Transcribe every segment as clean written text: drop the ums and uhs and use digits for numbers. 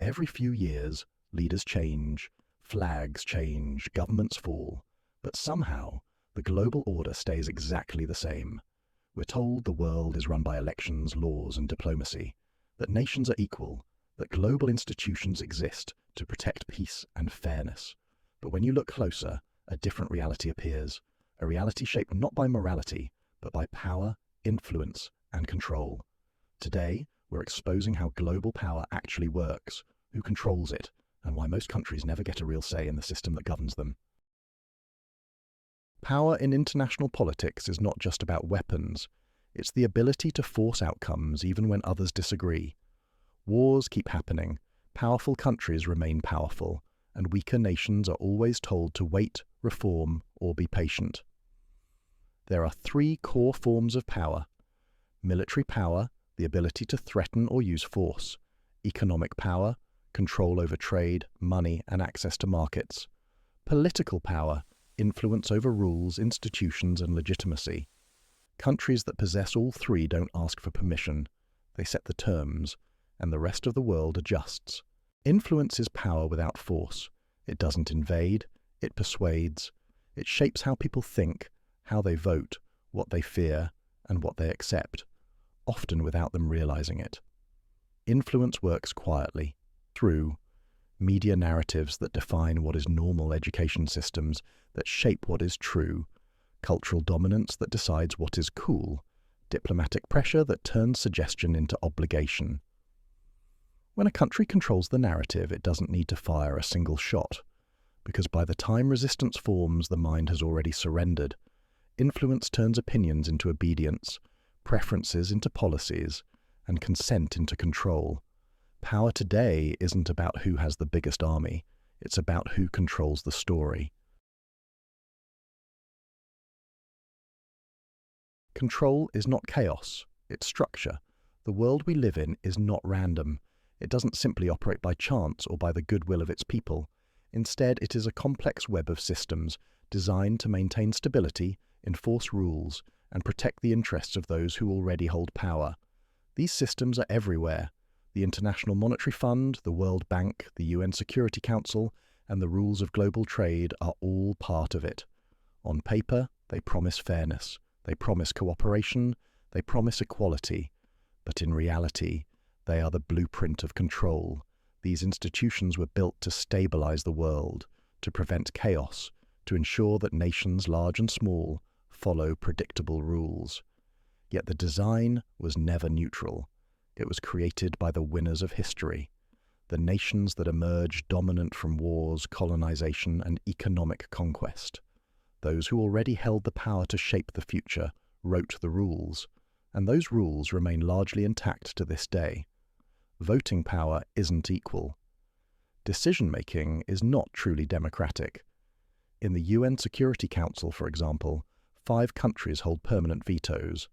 Every few years, leaders change, flags change, governments fall, but somehow the global order stays exactly the same. We're told the world is run by elections, laws, and diplomacy, that nations are equal, that global institutions exist to protect peace and fairness. But when you look closer, a different reality appears, a reality shaped not by morality, but by power, influence, and control. Today, we're exposing how global power actually works, who controls it, and why most countries never get a real say in the system that governs them. Power in international politics is not just about weapons. It's the ability to force outcomes even when others disagree. Wars keep happening, powerful countries remain powerful, and weaker nations are always told to wait, reform, or be patient. There are three core forms of power: military power, the ability to threaten or use force; economic power, control over trade, money, and access to markets; political power, influence over rules, institutions, and legitimacy. Countries that possess all three don't ask for permission. They set the terms, and the rest of the world adjusts. Influence is power without force. It doesn't invade, it persuades. It shapes how people think, how they vote, what they fear, and what they accept, often without them realizing it. Influence works quietly, through media narratives that define what is normal, education systems that shape what is true, cultural dominance that decides what is cool, diplomatic pressure that turns suggestion into obligation. When a country controls the narrative, it doesn't need to fire a single shot, because by the time resistance forms, the mind has already surrendered. Influence turns opinions into obedience, preferences into policies, and consent into control. Power today isn't about who has the biggest army, it's about who controls the story. Control is not chaos, it's structure. The world we live in is not random. It doesn't simply operate by chance or by the goodwill of its people. Instead, it is a complex web of systems designed to maintain stability, enforce rules, and protect the interests of those who already hold power. These systems are everywhere. The International Monetary Fund, the World Bank, the UN Security Council, and the rules of global trade are all part of it. On paper, they promise fairness, they promise cooperation, they promise equality. But in reality, they are the blueprint of control. These institutions were built to stabilize the world, to prevent chaos, to ensure that nations large and small follow predictable rules. Yet the design was never neutral. It was created by the winners of history, the nations that emerged dominant from wars, colonization, and economic conquest. Those who already held the power to shape the future wrote the rules, and those rules remain largely intact to this day. Voting power isn't equal. Decision-making is not truly democratic. In the UN Security Council, for example, 5 countries hold permanent vetoes.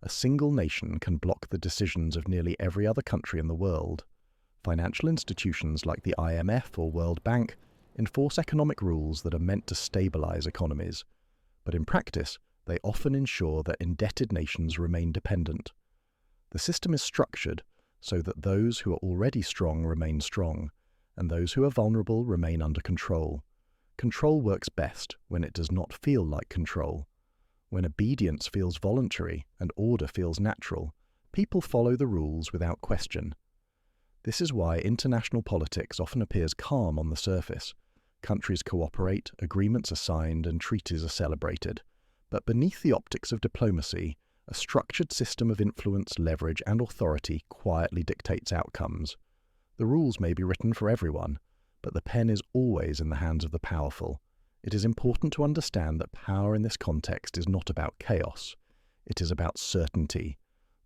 A single nation can block the decisions of nearly every other country in the world. Financial institutions like the IMF or World Bank enforce economic rules that are meant to stabilize economies. But in practice, they often ensure that indebted nations remain dependent. The system is structured so that those who are already strong remain strong, and those who are vulnerable remain under control. Control works best when it does not feel like control. When obedience feels voluntary and order feels natural, people follow the rules without question. This is why international politics often appears calm on the surface. Countries cooperate, agreements are signed, and treaties are celebrated. But beneath the optics of diplomacy, a structured system of influence, leverage, and authority quietly dictates outcomes. The rules may be written for everyone, but the pen is always in the hands of the powerful. It is important to understand that power in this context is not about chaos. It is about certainty.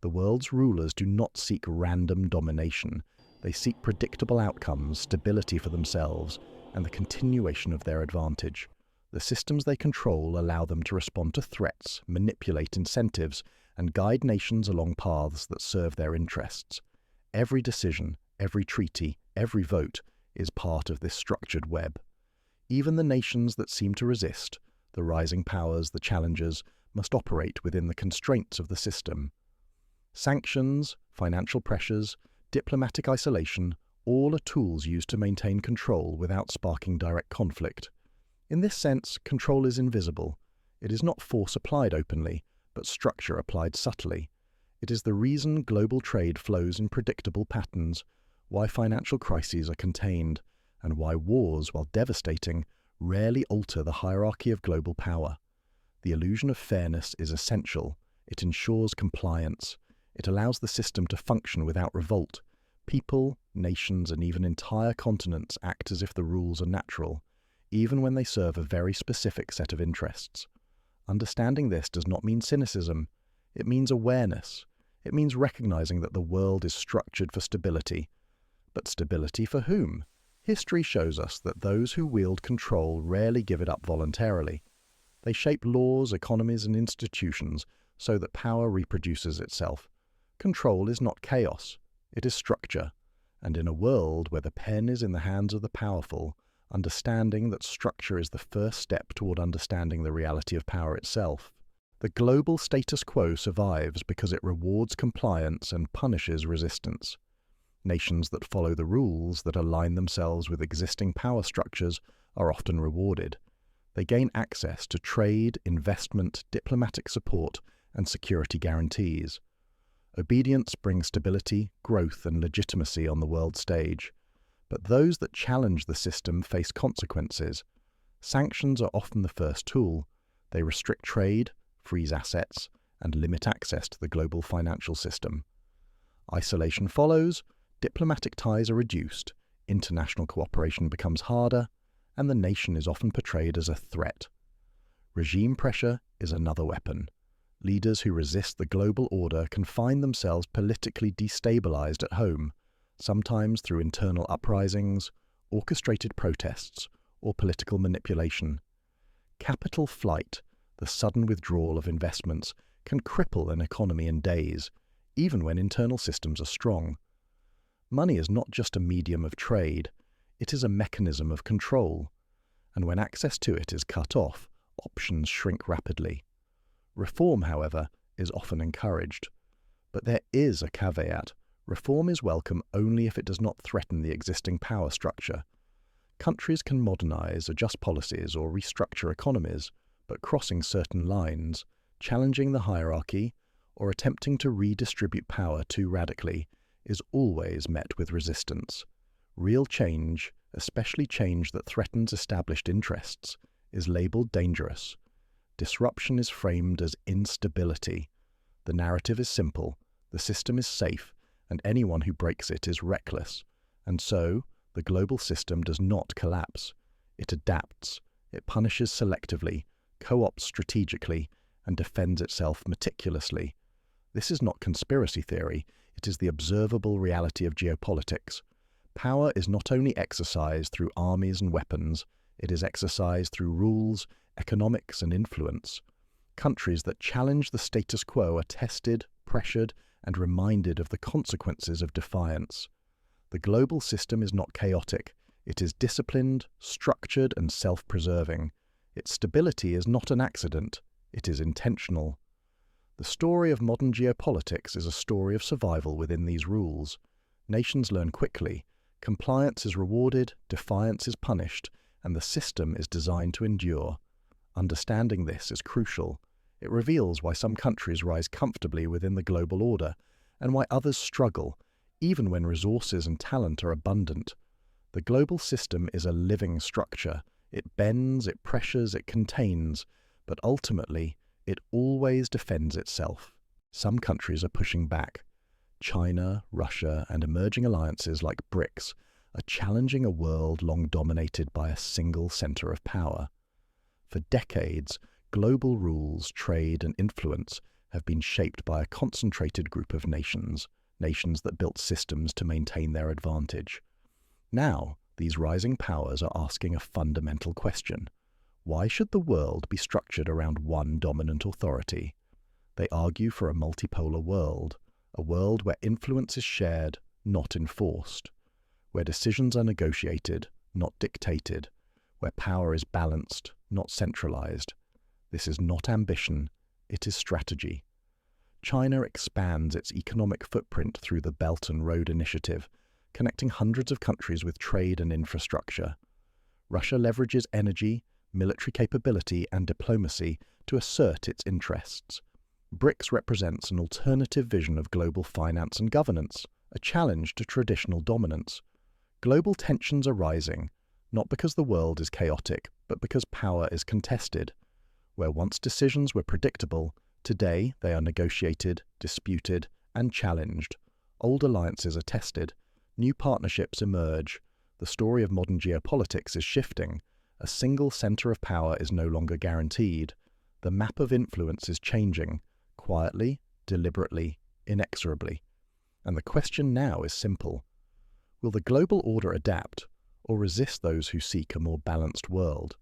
The world's rulers do not seek random domination. They seek predictable outcomes, stability for themselves, and the continuation of their advantage. The systems they control allow them to respond to threats, manipulate incentives, and guide nations along paths that serve their interests. Every decision, every treaty, every vote is part of this structured web. Even the nations that seem to resist, the rising powers, the challengers, must operate within the constraints of the system. Sanctions, financial pressures, diplomatic isolation, All are tools used to maintain control without sparking direct conflict. In this sense, control is invisible. It is not force applied openly, but structure applied subtly. It is the reason global trade flows in predictable patterns, why financial crises are contained, and why wars, while devastating, rarely alter the hierarchy of global power. The illusion of fairness is essential. It ensures compliance. It allows the system to function without revolt. People, nations, and even entire continents act as if the rules are natural, even when they serve a very specific set of interests. Understanding this does not mean cynicism. It means awareness. It means recognizing that the world is structured for stability. But stability for whom? History shows us that those who wield control rarely give it up voluntarily. They shape laws, economies, and institutions so that power reproduces itself. Control is not chaos. It is structure. And in a world where the pen is in the hands of the powerful, understanding that structure is the first step toward understanding the reality of power itself. The global status quo survives because it rewards compliance and punishes resistance. Nations that follow the rules, that align themselves with existing power structures, are often rewarded. They gain access to trade, investment, diplomatic support, and security guarantees. Obedience brings stability, growth, and legitimacy on the world stage. But those that challenge the system face consequences. Sanctions are often the first tool. They restrict trade, freeze assets, and limit access to the global financial system. Isolation follows, diplomatic ties are reduced, international cooperation becomes harder, and the nation is often portrayed as a threat. Regime pressure is another weapon. Leaders who resist the global order can find themselves politically destabilized at home, sometimes through internal uprisings, orchestrated protests, or political manipulation. Capital flight, the sudden withdrawal of investments, can cripple an economy in days, even when internal systems are strong. Money is not just a medium of trade, it is a mechanism of control, and when access to it is cut off, options shrink rapidly. Reform, however, is often encouraged. But there is a caveat. Reform is welcome only if it does not threaten the existing power structure. Countries can modernize, adjust policies, or restructure economies, but crossing certain lines, challenging the hierarchy, or attempting to redistribute power too radically, is always met with resistance. Real change, especially change that threatens established interests, is labeled dangerous. Disruption is framed as instability. The narrative is simple, the system is safe, and anyone who breaks it is reckless. And so, the global system does not collapse. It adapts, it punishes selectively, co-opts strategically, and defends itself meticulously. This is not conspiracy theory, it is the observable reality of geopolitics. Power is not only exercised through armies and weapons, it is exercised through rules, economics, and influence. Countries that challenge the status quo are tested, pressured, and reminded of the consequences of defiance. The global system is not chaotic. It is disciplined, structured, and self-preserving. Its stability is not an accident. It is intentional. The story of modern geopolitics is a story of survival within these rules. Nations learn quickly. Compliance is rewarded, defiance is punished, and the system is designed to endure. Understanding this is crucial. It reveals why some countries rise comfortably within the global order, and why others struggle, even when resources and talent are abundant. The global system is a living structure. It bends, it pressures, it contains, but ultimately, it always defends itself. Some countries are pushing back. China, Russia, and emerging alliances like BRICS are challenging a world long dominated by a single center of power. For decades, global rules, trade, and influence have been shaped by a concentrated group of nations that built systems to maintain their advantage. Now, these rising powers are asking a fundamental question. Why should the world be structured around one dominant authority? They argue for a multipolar world, a world where influence is shared, not enforced, where decisions are negotiated, not dictated, where power is balanced, not centralized. This is not ambition, it is strategy. China expands its economic footprint through the Belt and Road Initiative, connecting hundreds of countries with trade and infrastructure. Russia leverages energy, military capability, and diplomacy to assert its interests. BRICS represents an alternative vision of global finance and governance, a challenge to traditional dominance. Global tensions are rising, not because the world is chaotic, but because power is contested. Where once decisions were predictable, today they are negotiated, disputed, and challenged. Old alliances are tested, new partnerships emerge. The story of modern geopolitics is shifting. A single center of power is no longer guaranteed. The map of influence is changing, quietly, deliberately, inexorably. And the question now is simple. Will the global order adapt, or resist those who seek a more balanced world?